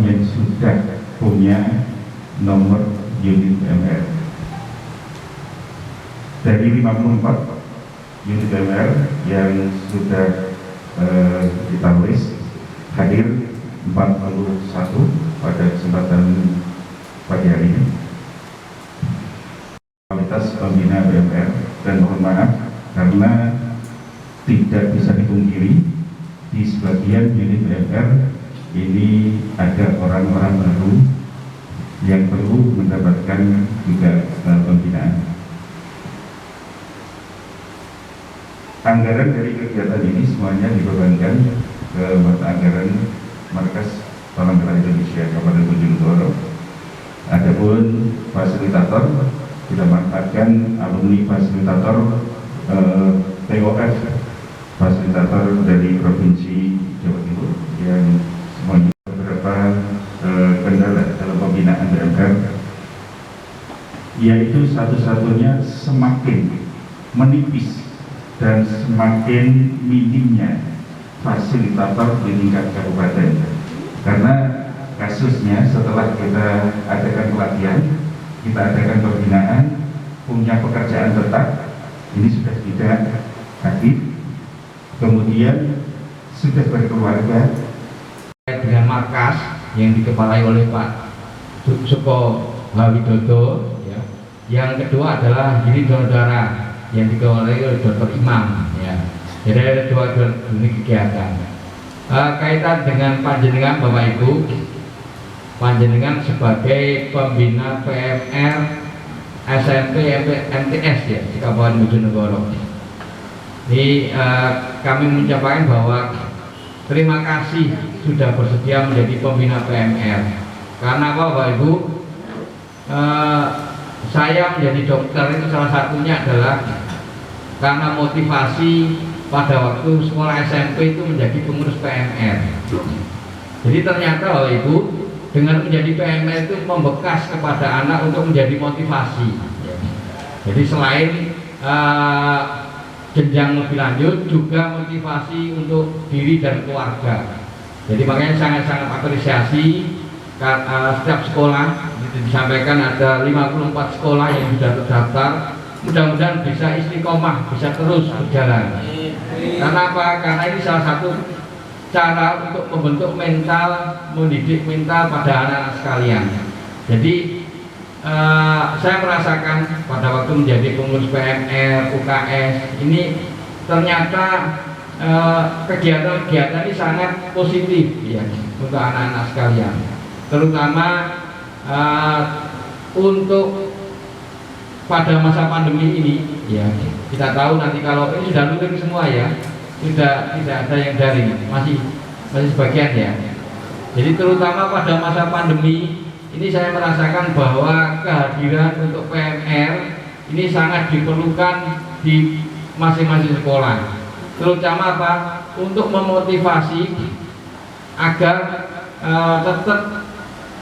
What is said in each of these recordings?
yang sudah punya nomor unit UMR. Dari 54 unit UMR yang sudah kita list, hadir 41 pada kesempatan pagi hari ini. Kualitas pembina UMR, dan mohon maaf karena tidak bisa dipungkiri di sebagian unit UMR ini ada orang-orang baru yang perlu mendapatkan juga pembinaan. Anggaran dari kegiatan ini semuanya dibebankan ke mata anggaran Markas Palang Indonesia Kabupaten Bojonegoro. Adapun fasilitator, kita manfaatkan alumni fasilitator POF, fasilitator dari Provinsi Jawa Timur yang semuanya beberapa kendala dalam pembinaan UMR, yaitu satu-satunya semakin menipis dan semakin minimnya fasilitator di tingkat kabupaten, karena kasusnya setelah kita adakan pelatihan, kita adakan pembinaan, punya pekerjaan tetap, ini sudah tidak aktif, kemudian sudah berkeluarga. Dengan markas yang dikepalai oleh Pak Suko Hawidodo, ya. Yang kedua adalah unit donor darah yang dikepalai oleh Dr. Imam, ya. Jadi ada dua unit kegiatan. Kaitan dengan panjenengan Bapak Ibu, panjenengan sebagai pembina PMR SMP MTS ya di Kabupaten Bojonegoro. Ini kami menyampaikan bahwa terima kasih sudah bersedia menjadi pembina PMR. Karena apa Bapak Ibu? Saya menjadi dokter itu salah satunya adalah karena motivasi pada waktu sekolah SMP itu menjadi pengurus PMR. Jadi ternyata Bapak Ibu, dengan menjadi PMR itu membekas kepada anak untuk menjadi motivasi. Jadi selain jenjang lebih lanjut, juga motivasi untuk diri dan keluarga. Jadi makanya sangat-sangat apresiasi setiap sekolah. Disampaikan ada 54 sekolah yang sudah terdaftar. Mudah-mudahan bisa istiqomah, bisa terus berjalan. Karena apa? Karena ini salah satu cara untuk membentuk mental, mendidik mental pada anak-anak sekalian. Jadi saya merasakan pada waktu menjadi pengurus PMR, UKS ini ternyata kegiatan-kegiatan ini sangat positif ya untuk anak-anak sekalian, terutama untuk pada masa pandemi ini ya. Kita tahu nanti kalau ini sudah luring semua ya, sudah tidak ada yang daring, masih sebagian ya. Jadi terutama pada masa pandemi ini saya merasakan bahwa kehadiran untuk PMR ini sangat diperlukan di masing-masing sekolah. Terutama apa? Untuk memotivasi agar tetap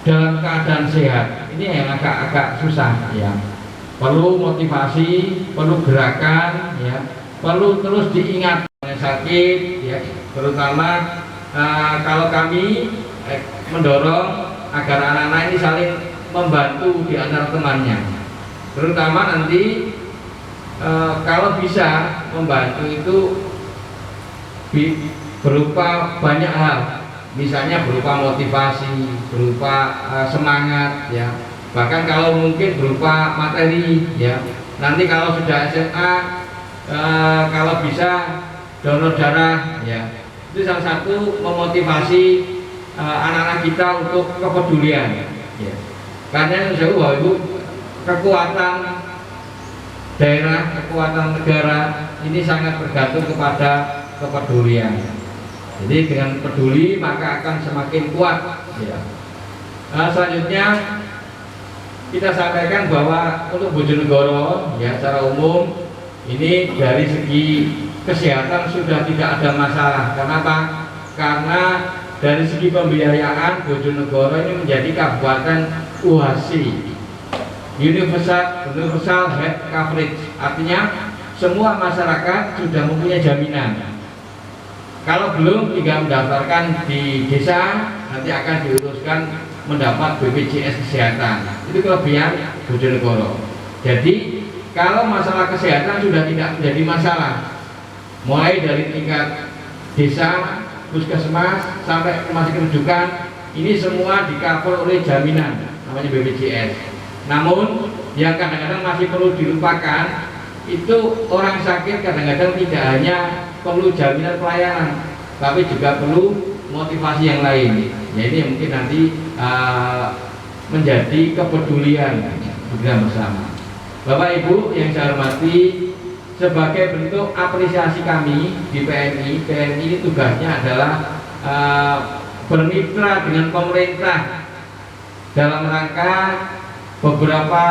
dalam keadaan sehat. Ini yang agak susah ya. Perlu motivasi, perlu gerakan ya, perlu terus diingat yang sakit ya. Terutama kalau kami mendorong agar anak-anak ini saling membantu di antara temannya, terutama nanti kalau bisa membantu itu berupa banyak hal, misalnya berupa motivasi, berupa semangat ya, bahkan kalau mungkin berupa materi ya. Nanti kalau sudah SMA kalau bisa donor darah ya, itu salah satu memotivasi anak-anak kita untuk kepedulian ya. Karena jauh Bapak Ibu, kekuatan daerah, kekuatan negara ini sangat bergantung kepada kepedulian. Jadi dengan peduli maka akan semakin kuat ya. Selanjutnya kita sampaikan bahwa untuk Bojonegoro ya secara umum ini dari segi kesehatan sudah tidak ada masalah. Kenapa? Karena dari segi pembiayaan Bojonegoro ini menjadi kabupaten UHC, Universal Health Coverage, artinya semua masyarakat sudah mempunyai jaminan. Kalau belum, tinggal mendaftarkan di desa, nanti akan diuruskan mendapat BPJS Kesehatan. Itu kelebihan Bojonegoro. Jadi kalau masalah kesehatan sudah tidak menjadi masalah, mulai dari tingkat desa, puskesmas sampai rumah sakit rujukan, ini semua di-cover oleh jaminan namanya BPJS. Namun yang kadang-kadang masih perlu dilupakan itu orang sakit kadang-kadang tidak hanya perlu jaminan pelayanan, tapi juga perlu motivasi yang lain. Ya ini mungkin nanti menjadi kepedulian kita bersama. Bapak Ibu yang saya hormati, sebagai bentuk apresiasi kami di PMI ini tugasnya adalah bermitra dengan pemerintah dalam rangka beberapa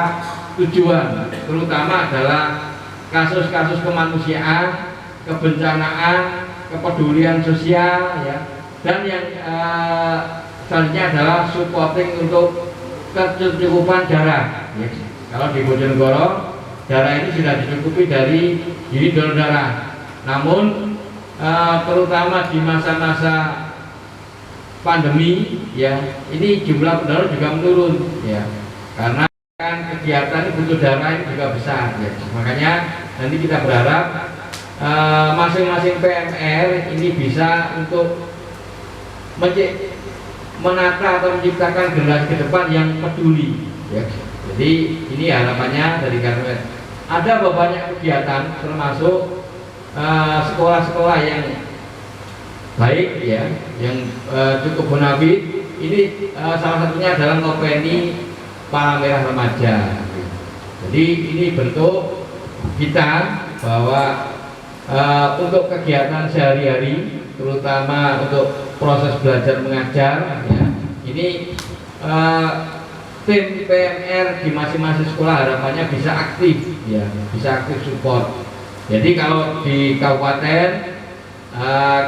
tujuan, terutama adalah kasus-kasus kemanusiaan, kebencanaan, kepedulian sosial, ya, dan yang selanjutnya adalah supporting untuk kecukupan darah. Ya. Kalau di Bojonegoro darah ini sudah dicukupi dari unit donor darah. Namun terutama di masa-masa pandemi, ya, ini jumlah pendonor juga menurun, ya, karena kan kegiatan butuh darah ini juga besar, ya. Makanya nanti kita berharap masing-masing PMR ini bisa untuk menata atau menciptakan generasi ke depan yang peduli, ya. Jadi ini harapannya dari Karmet. Ada banyak kegiatan termasuk sekolah-sekolah yang baik, ya, yang cukup bonafit. Ini salah satunya adalah ngopeni Palang Merah Remaja. Jadi ini bentuk kita bahwa untuk kegiatan sehari-hari, terutama untuk proses belajar mengajar, ya, ini tim PMR di masing-masing sekolah harapannya bisa aktif, ya, bisa aktif support. Jadi kalau di kabupaten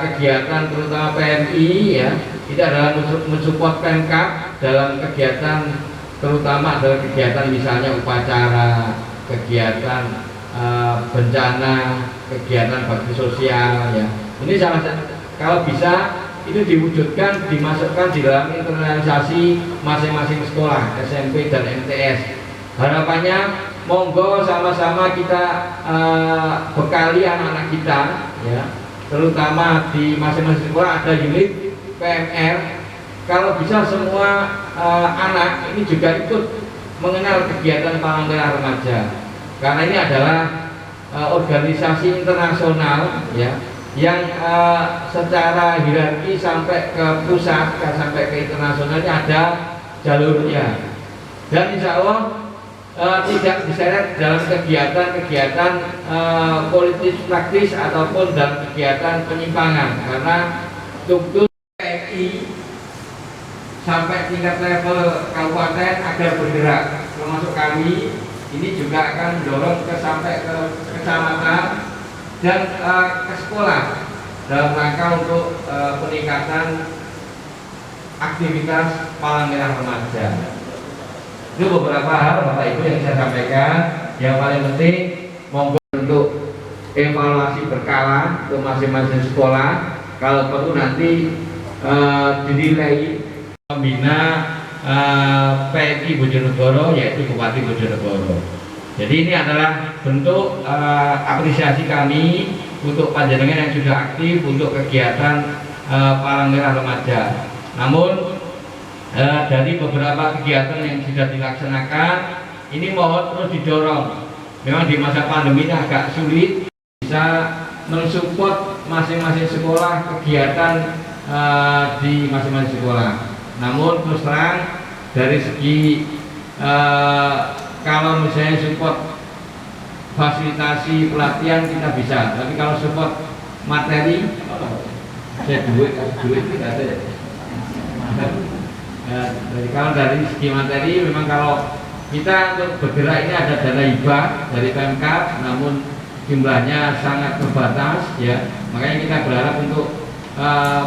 kegiatan terutama PMI, ya, itu adalah mensupport Pemkab dalam kegiatan, terutama adalah kegiatan misalnya upacara, kegiatan bencana, kegiatan bakti sosial, ya. Ini salah satu, kalau bisa itu diwujudkan, dimasukkan di dalam internalisasi masing-masing sekolah SMP dan MTS. Harapannya monggo sama-sama kita bekali anak-anak kita, ya, terutama di masing-masing sekolah ada unit PMR. Kalau bisa semua anak ini juga ikut mengenal kegiatan Palang Merah Remaja, karena ini adalah organisasi internasional, ya, yang secara hierarki sampai ke pusat, sampai ke internasional ini ada jalurnya, dan insya Allah tidak diseret dalam kegiatan-kegiatan politis praktis ataupun dalam kegiatan penyimpangan, karena struktur PMI sampai tingkat level kabupaten agar bergerak, termasuk kami ini juga akan mendorong sampai ke kecamatan dan ke sekolah dalam rangka untuk peningkatan aktivitas Palang Merah Remaja. Itu beberapa hal Bapak Ibu yang saya sampaikan. Yang paling penting monggo untuk evaluasi berkala ke masing-masing sekolah. Kalau perlu nanti dinilai pembina PMI Bojonegoro, yaitu Bupati Bojonegoro. Jadi ini adalah bentuk apresiasi kami untuk panjenengan yang sudah aktif untuk kegiatan Palang Merah Remaja. Namun dari beberapa kegiatan yang sudah dilaksanakan, ini mohon terus didorong. Memang di masa pandemi ini agak sulit bisa mensupport masing-masing sekolah kegiatan di masing-masing sekolah. Namun terus terang dari segi kalau misalnya support fasilitasi pelatihan kita bisa, tapi kalau support materi, saya duit tidak ada. Jadi kalau dari segi materi, memang kalau kita untuk bergerak ini ada dana hibah dari Pemkab, namun jumlahnya sangat terbatas, ya. Makanya kita berharap untuk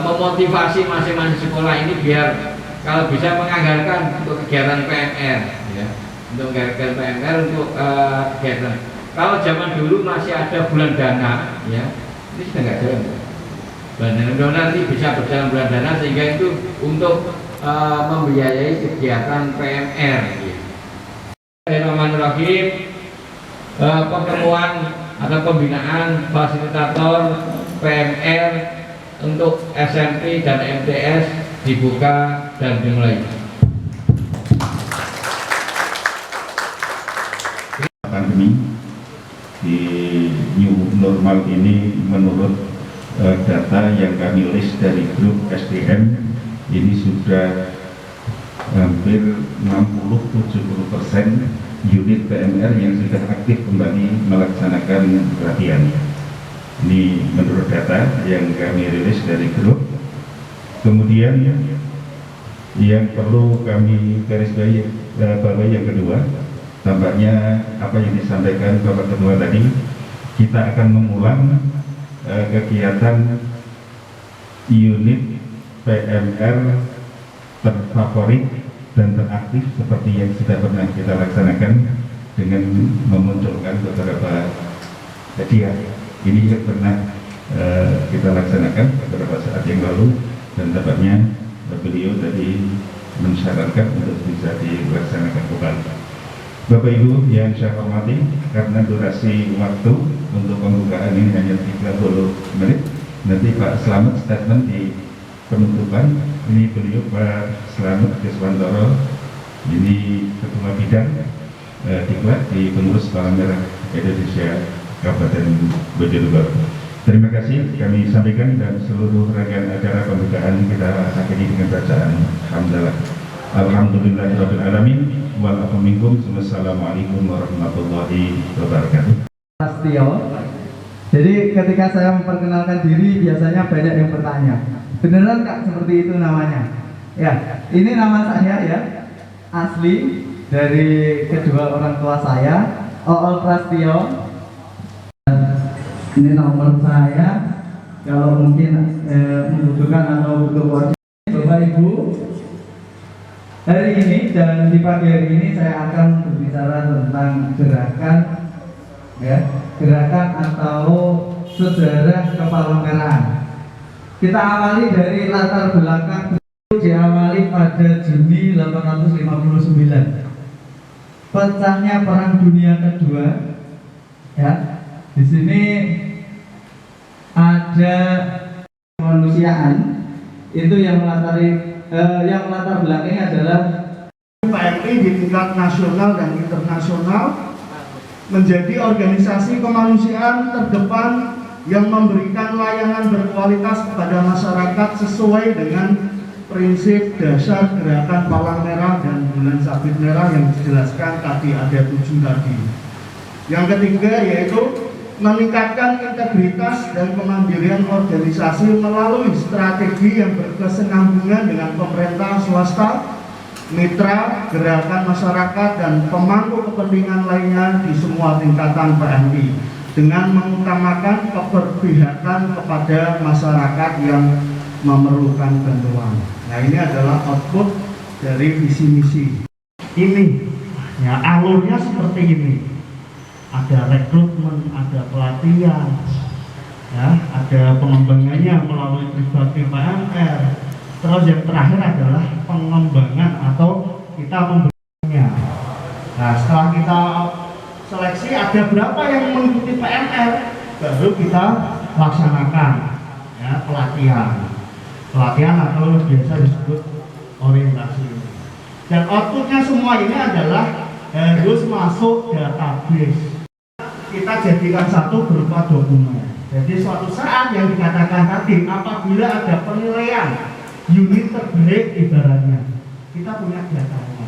memotivasi masing-masing sekolah ini biar kalau bisa menganggarkan untuk kegiatan PMR, ya. Untuk kegiatan PMR untuk kegiatan. Kalau zaman dulu masih ada bulan dana, ya, ini sudah nggak jalan. mudah-mudahan nanti bisa berjalan bulan dana sehingga itu untuk membiayai kegiatan PMR. Bismillahirrahmanirrahim. Pertemuan atau pembinaan fasilitator PMR untuk SMP dan MTS dibuka dan dimulai. Pandemi di new normal ini menurut data yang kami list dari grup SDM ini sudah hampir 60-70% unit PMR yang sudah aktif kembali melaksanakan pelatihan. Ini menurut data yang kami rilis dari grup. Kemudian yang perlu kami garis bawahi yang kedua, tampaknya apa yang disampaikan Bapak Ketua tadi, kita akan mengulang kegiatan unit PMR terfavorit dan teraktif seperti yang sudah pernah kita laksanakan dengan memunculkan beberapa hadiah. Ini yang pernah kita laksanakan beberapa saat yang lalu dan tampaknya beliau tadi mensyaratkan untuk bisa dilaksanakan kembali. Bapak Ibu yang saya hormati, karena durasi waktu untuk pembukaan ini hanya 30 menit, nanti Pak Slamet statement di penutupan. Ini beliau Pak Slamet Keswantoro, ini Ketua Bidang Diklat di Pengurus Palang Merah Indonesia Kabupaten Bojonegoro. Terima kasih kami sampaikan dan seluruh rangkaian acara pembukaan kita akhiri dengan bacaan hamdalah. Alhamdulillahirabbil alamin wal afu minkum. Wassalamualaikum warahmatullahi wabarakatuh. Astio. Jadi ketika saya memperkenalkan diri biasanya banyak yang bertanya, beneran Kak seperti itu namanya? Ya, ini nama saya ya, asli dari kedua orang tua saya, Ool Prastio. Ini nomor saya, kalau mungkin membutuhkan atau butuh koordinasi Bapak Ibu. Hari ini dan di pagi hari ini saya akan berbicara tentang gerakan atau sejarah kepalangmeraan. Kita awali dari latar belakang. Diawali pada Juni 1859. Pecahnya Perang Dunia Kedua. Ya, di sini ada kemanusiaan itu yang latar belakangnya adalah PMI di tingkat nasional dan internasional menjadi organisasi kemanusiaan terdepan yang memberikan layanan berkualitas kepada masyarakat sesuai dengan prinsip dasar gerakan Palang Merah dan Bulan Sabit Merah yang dijelaskan tadi, ada 7 tadi. Yang ketiga yaitu meningkatkan integritas dan kemandirian organisasi melalui strategi yang berkesinambungan dengan pemerintah, swasta, mitra, gerakan masyarakat, dan pemangku kepentingan lainnya di semua tingkatan PMI dengan mengutamakan keberpihakan kepada masyarakat yang memerlukan bantuan. Nah, ini adalah output dari visi misi. Ini ya, alurnya seperti ini. Ada rekrutmen, ada pelatihan, ya, ada pengembangannya melalui berbagai PMR. Terus yang terakhir adalah pengembangan atau kita memberinya. Nah, setelah kita seleksi ada berapa yang mengikuti PMR, baru kita laksanakan ya, pelatihan atau biasa disebut orientasi. Dan outputnya semua ini adalah harus masuk database. Kita jadikan satu berupa dokumen. Jadi suatu saat yang dikatakan tadi, apabila ada penilaian unit terbaik ibaratnya, kita punya datanya.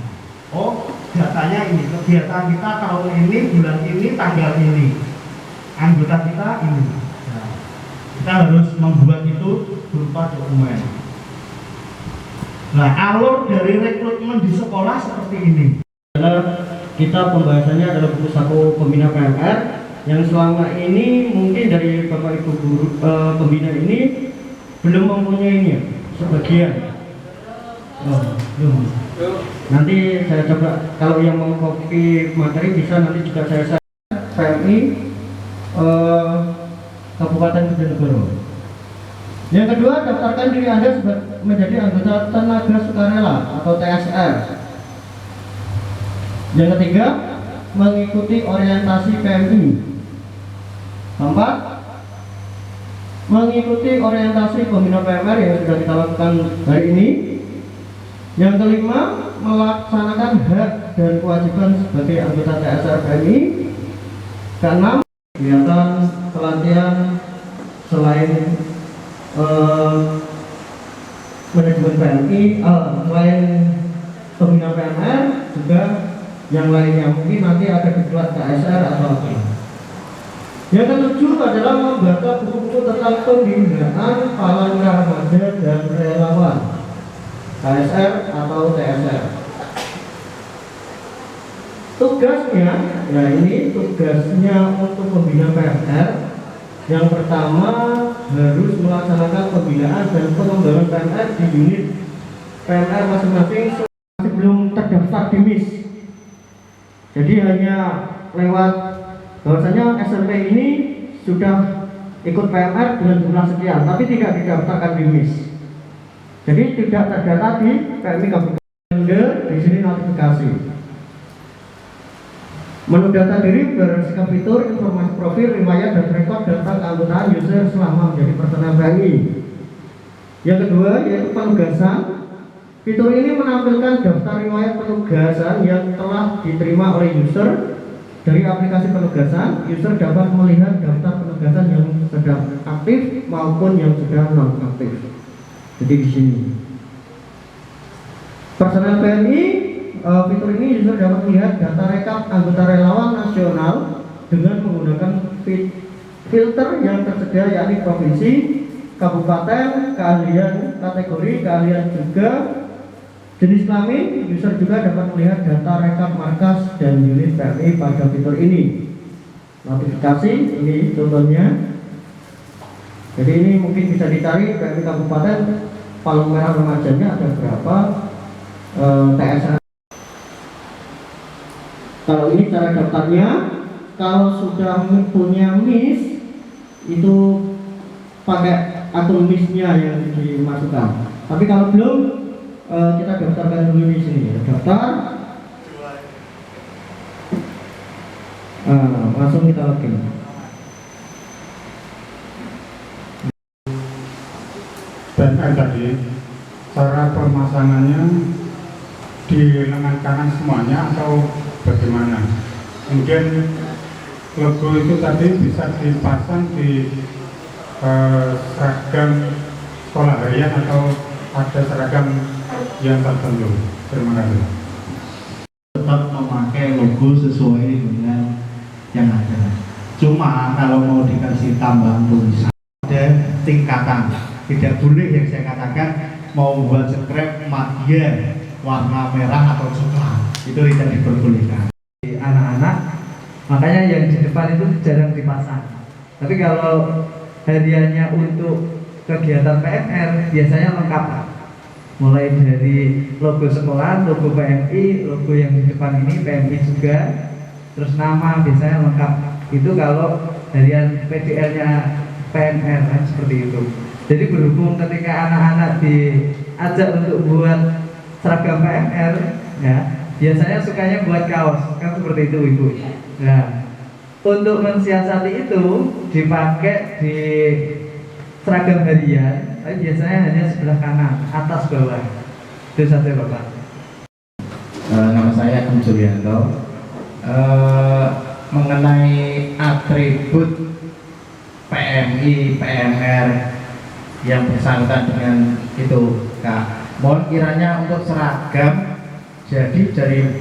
Oh, datanya ini, kegiatan kita tahun ini, bulan ini, tanggal ini, anggota kita ini. Nah, kita harus membuat itu berupa dokumen. Nah, alur dari rekrutmen di sekolah seperti ini. Kita pembahasannya adalah buku saku pembina PMR yang selama ini mungkin dari Bapak Ibu guru pembina ini belum mempunyainya sebagian. Belum. Nanti saya coba, kalau yang mau copy materi bisa nanti juga saya share. PMI Kabupaten Bojonegoro. Yang kedua, daftarkan diri Anda menjadi anggota tenaga sukarela atau TSR. Yang ketiga, mengikuti orientasi PMI. Keempat, mengikuti orientasi pembina PMR yang sudah kita lakukan hari ini. Yang kelima, melaksanakan hak dan kewajiban sebagai anggota TSR PMI. Keenam, kegiatan pelatihan selain manajemen PMI, selain pembina PMR juga yang lainnya, mungkin nanti ada diklat KSR atau apa. Yang ketujuh adalah membaca buku-buku tentang pembinaan palang remaja dan relawan KSR atau TSR. Tugasnya, nah ini tugasnya untuk pembina PMR. Yang pertama, harus melaksanakan pembinaan dan pengembangan PMR di unit PMR masing-masing sebelum terdaftar di MIS. Jadi hanya lewat bahwasanya SMP ini sudah ikut PMR dengan jumlah sekian, tapi tidak didaftarkan di MIS. Jadi tidak terdata di PMI Kabupaten. Di sini notifikasi. Menu data diri berdasarkan fitur informasi profil, riwayat dan rekod data keanggotaan user selama menjadi personel PMI. Yang kedua yaitu penugasan. Fitur ini menampilkan daftar riwayat penugasan yang telah diterima oleh user dari aplikasi penugasan. User dapat melihat daftar penugasan yang sedang aktif maupun yang sudah non aktif. Jadi di sini. Personel PMI, fitur ini user dapat melihat data rekap anggota relawan nasional dengan menggunakan filter yang tersedia, yakni provinsi, kabupaten, keahlian, kategori keahlian juga jenis kelamin. User juga dapat melihat data rekap markas dan unit PMI pada fitur ini. Notifikasi ini contohnya. Jadi ini mungkin bisa dicari PMI kabupaten palang merah remajanya ada berapa, TSR. Kalau ini cara daftarnya. Kalau sudah punya MIS itu pakai akun MIS-nya yang dimasukkan. Tapi kalau belum, kita daftarkan dulu di sini. Daftar, langsung kita login. PMR tadi, cara pemasangannya di lengan kanan semuanya atau bagaimana? Kemudian logo itu tadi bisa dipasang di seragam sekolah harian atau ada seragam yang tertentu. Terima kasih. Tetap memakai logo sesuai dengan yang ada. Cuma kalau mau dikasih tambahan tulisan ada tingkatan. Tidak boleh yang saya katakan mau buat scrap madya warna merah atau coklat, itu tidak diperbolehkan. Anak-anak, makanya yang di depan itu jarang dipasang. Tapi kalau hadiahnya untuk kegiatan PMR biasanya lengkap, mulai dari logo sekolah, logo PMI, logo yang di depan ini PMI juga, terus nama biasanya lengkap. Itu kalau harian PDL-nya PMR kan seperti itu. Jadi berhubung ketika anak-anak diajak untuk buat seragam PMR, ya biasanya sukanya buat kaos, kan seperti itu ibu. Nah, untuk mensiasati itu dipakai di seragam harian, tapi biasanya hanya sebelah kanan, atas bawah. Itu saja Bapak. Nama saya Om Julianto. Mengenai atribut PMI, PMR yang bersangkutan dengan itu, Kak, mohon kiranya untuk seragam, jadi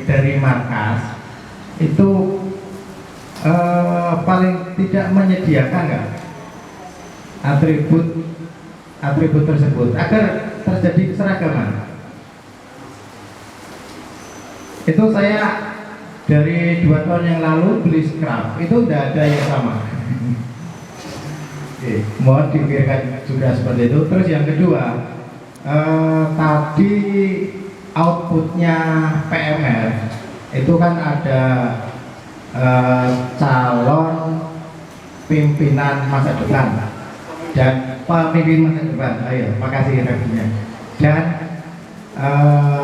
dari markas itu paling tidak menyediakan nggak atribut tersebut agar terjadi keseragaman. Itu saya dari 2 tahun yang lalu beli scrap, itu tidak ada yang sama. Mohon dipikirkan juga seperti itu. Terus yang kedua, tadi outputnya PMR itu kan ada calon pimpinan masa depan. dan pemimpin masa depan. Ayo, makasih reviewnya. Dan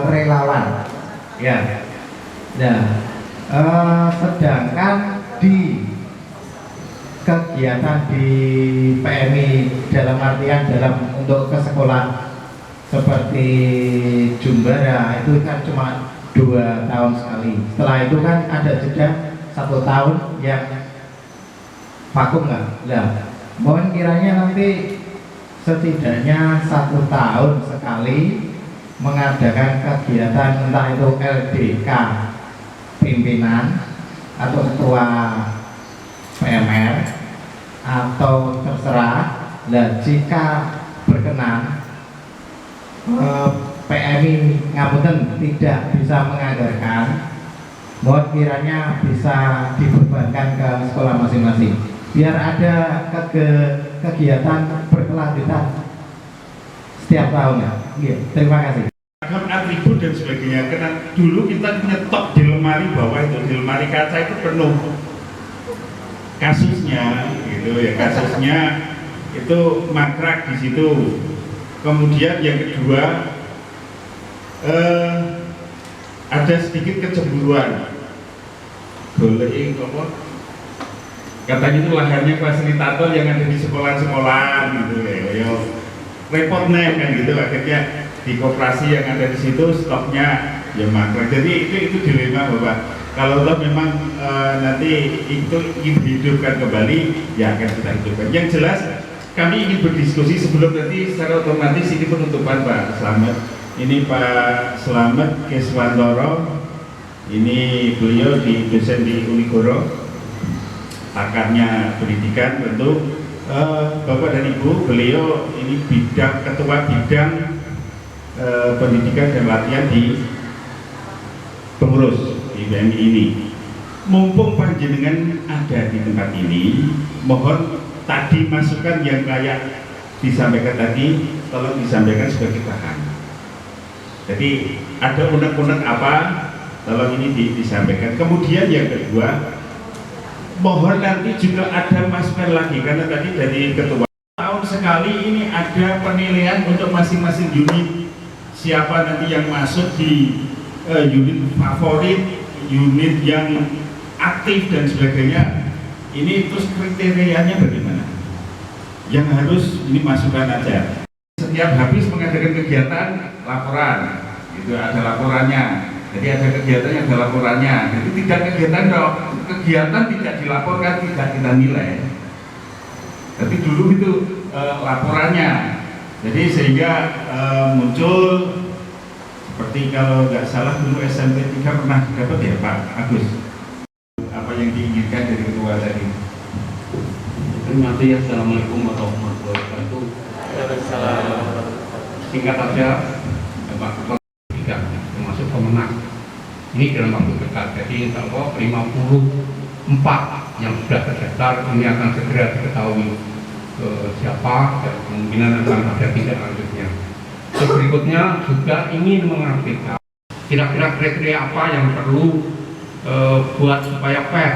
relawan. Ya. Nah, sedangkan di kegiatan di PMI dalam artian untuk ke sekolah seperti Jumbara itu kan cuma 2 tahun sekali. Setelah itu kan ada jeda 1 tahun yang vakum nggak? Nah, mohon kiranya nanti setidaknya 1 tahun sekali mengadakan kegiatan, entah itu LDK pimpinan atau ketua PMR atau terserah. Nah, jika berkenan PMI Ngapunten tidak bisa menganggarkan, mohon kiranya bisa dibebankan ke sekolah masing-masing biar ada kegiatan berkelanjutan setiap tahunnya. Iya, terima kasih. Atribut dan sebagainya, karena dulu kita nyetok di lemari bawah itu, di lemari kaca itu penuh kasusnya, gitu ya, kasusnya itu mangkrak di situ. Kemudian yang kedua ada sedikit kecemburuan, boleh apa? Katanya itu lahannya fasilitator yang ada di sekolah-sekolah gitu ya, repot nih kan gitu, akhirnya di koperasi yang ada di situ stoknya ya mangkrak. Jadi itu dilema bahwa kalau toh memang nanti itu ingin dihidupkan kembali, ya akan kita hidupkan. Yang jelas kami ingin berdiskusi sebelum nanti secara otomatis ini penutupan Pak Slamet. Ini Pak Slamet Keswantoro, ini beliau dosen di Unigoro, pakarnya pendidikan tentu. Bapak dan Ibu, beliau ini ketua bidang pendidikan dan latihan di pengurus di BMI ini. Mumpung panjenengan ada di tempat ini, mohon tadi masukan yang kayak disampaikan tadi tolong disampaikan sebagai bahan. Jadi ada unek-unek apa, tolong ini disampaikan. Kemudian yang kedua, mohon nanti juga ada masukan lagi, karena tadi dari ketua tahun sekali ini ada penilaian untuk masing-masing unit, siapa nanti yang masuk di unit favorit, unit yang aktif dan sebagainya. Ini terus kriterianya bagaimana? Yang harus ini masukan aja. Setiap habis mengadakan kegiatan laporan, itu ada laporannya. Jadi ada kegiatan yang ada laporannya. Jadi tidak kegiatan tidak dilaporkan, tidak kita nilai. Tapi dulu itu laporannya. Jadi sehingga muncul seperti kalau nggak salah dulu SMP 3 pernah dapat ya Pak Agus. Apa yang diinginkan dari ketua tadi? Terima kasih. Assalamualaikum warahmatullahi wabarakatuh. Singkat saja, Pak Ketua termasuk pemenang ini dalam waktu dekat. Jadi insya Allah 54 yang sudah terdaftar ini akan segera diketahui siapa dan kemungkinan akan ada tindak lanjutnya. Berikutnya juga ingin mengaktifkan kira-kira kriteria apa yang perlu buat supaya fair.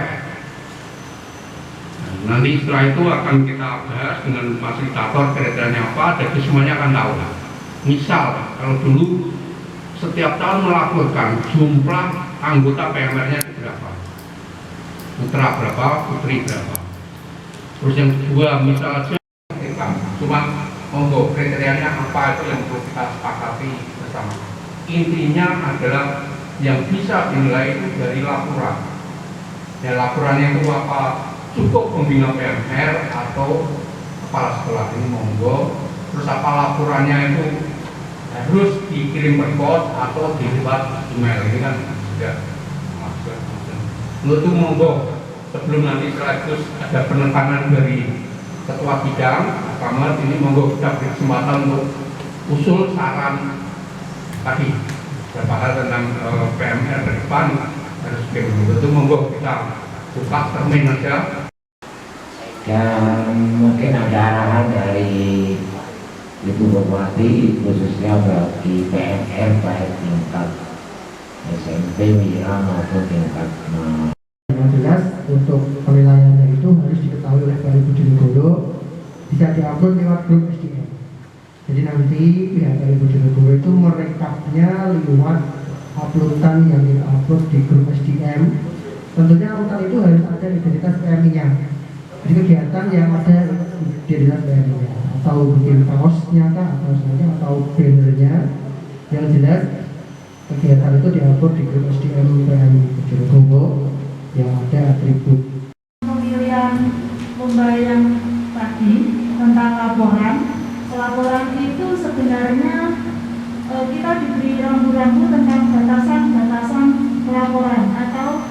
Nanti setelah itu akan kita bahas dengan fasilitator kriterianya apa, jadi semuanya akan tahu. Misal kalau dulu setiap tahun melaporkan jumlah anggota PMR-nya berapa, putra berapa, putri berapa. Terus yang kedua, misalnya cuma monggo kriterianya apa itu yang perlu kita sepakati bersama. Intinya adalah yang bisa dinilai itu dari laporan. Ya, laporannya itu apa? Cukup pembina PMR atau kepala sekolah ini monggo. Terus apa laporannya itu harus dikirim berkod atau dibuat email, ini kan sudah maksud. Untuk itu monggo sebelum nanti setelah itu ada penekanan dari ketua bidang kamar ini, monggo kita beri kesempatan untuk usul saran tadi beberapa hal tentang PMR ke depan harus bagaimana. Itu monggo kita buka termin aja. Dan mungkin ada arahan dari Ibu Bupati khususnya bagi PMR baik tingkat SMP, Wira maupun tingkat yang jelas untuk penilaiannya itu harus diketahui oleh Pak Ibu Dirgodo di bisa diupload lewat grup SDM. Jadi nanti pihak dari Bojonegoro itu merekapnya lewat uploadan yang kita upload di grup SDM. Tentunya uploadan itu harus ada identitas PMI-nya. Jadi kegiatan yang ada identitas PMI-nya, atau bikin kaosnya kah, atau bannernya, yang jelas kegiatan itu diupload di grup SDM PMI Bojonegoro yang ada atribut. Pemilihan lomba yang tadi tentang laporan itu sebenarnya kita diberi rambu-rambu tentang batasan pelaporan atau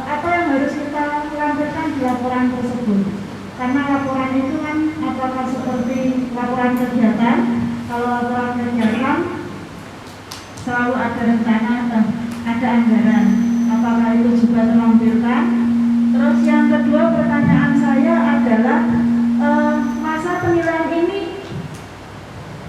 apa yang harus kita lampirkan di laporan tersebut. Karena laporan itu kan apakah seperti laporan kegiatan, kalau laporan kegiatan selalu ada rencana, ada anggaran, apakah itu juga terlampirkan. Terus yang kedua, pertanyaan saya adalah masa penilaian ini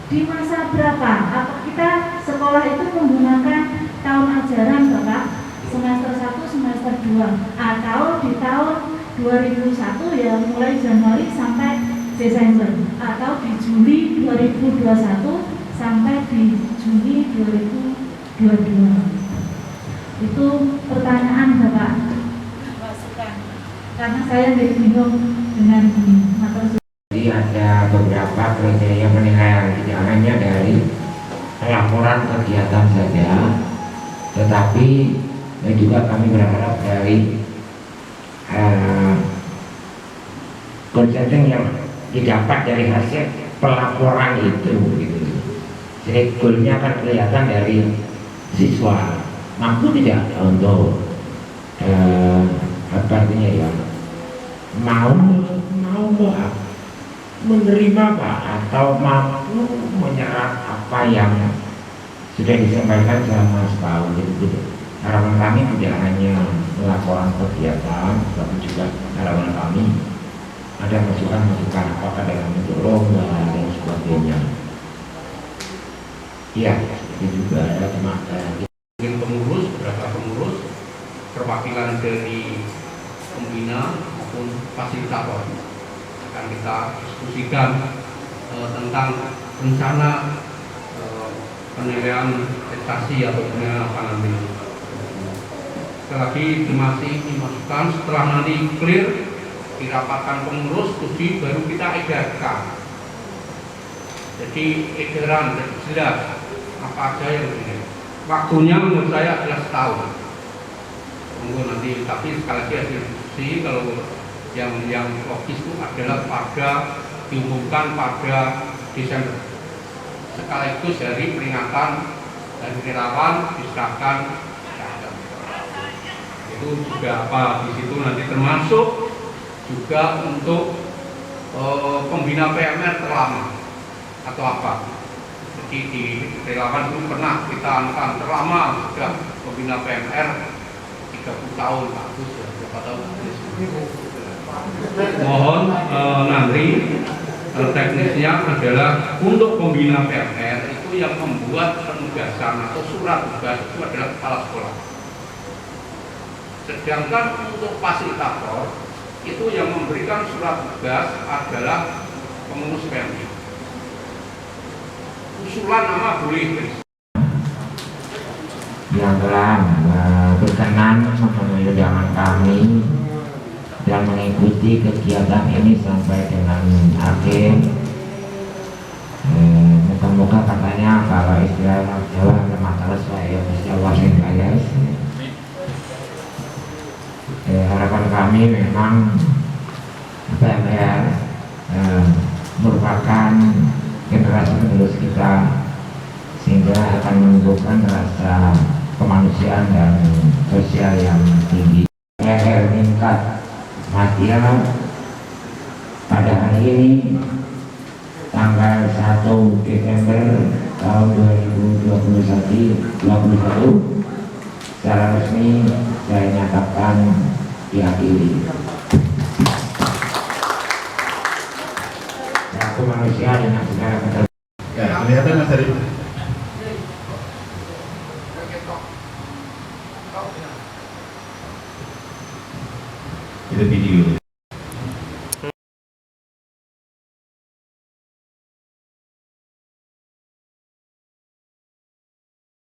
di masa berapa? Apa kita sekolah itu menggunakan tahun ajaran Bapak? Semester 1, semester 2, atau di tahun 2001 ya mulai Januari sampai Desember, atau di Juli 2021 sampai di Juni 2022. Itu pertanyaan Bapak. Karena saya jadi bingung dengan ini. Jadi ada beberapa kriteria penilaian, tidak hanya dari laporan kegiatan saja, tetapi juga kami berharap dari konten yang didapat dari hasil pelaporan itu, gitu. Jadi goalnya akan kelihatan dari siswa mampu tidak untuk apa artinya ya, mau menerima Pak, atau mampu menyerap apa yang sudah disampaikan selama setahun. Gitu. Harapan kami tidak hanya laporan kegiatan, tapi juga harapan kami ada masukan-masukan apakah dalam bentuk lomba dan sebagainya. Iya, itu juga ada teman-teman. Pengurus, beberapa pengurus, perwakilan dari pembina maupun fasilitator akan kita diskusikan tentang rencana penilaian prestasi atau penilaian apa nanti. Sekali lagi terima kasih dimasukan, setelah nanti clear dirapatkan pengurus studi baru kita edarkan. Jadi edaran jelas apa aja yang ini. Waktunya menurut saya adalah setahun. Tunggu nanti, tapi sekali lagi hasil diskusi kalau yang logis itu adalah diumumkan pada Desember, sekaligus dari peringatan dan relawan diserahkan. Itu juga apa di situ nanti termasuk juga untuk pembina PMR terlama atau apa. Jadi di relawan itu pernah kita anukan terlama sudah pembina PMR 30 tahun Pak Agus ya, berapa tahun? Mohon nanti teknisnya adalah untuk pembina PMR itu yang membuat penugasan atau surat tugas itu adalah kepala sekolah. Sedangkan untuk fasilitator itu yang memberikan surat tugas adalah pengurus PMI. Usulan nama boleh yang telah berkenan memenuhi undangan kami dan mengikuti kegiatan ini sampai dengan akhir. Moga-moga katanya kalau istilah Jawa masalah saya bisa wasit alias. Harapan kami memang PMR merupakan generasi penerus kita, sehingga akan menumbuhkan rasa kemanusiaan dan sosial yang tinggi. Meningkat Madia pada hari ini tanggal 1 Desember tahun 2021 secara resmi saya nyatakan diakhiri. Manusia dengan segala keterbatasan. Ya, kelihatan Mas Arif. Itu video.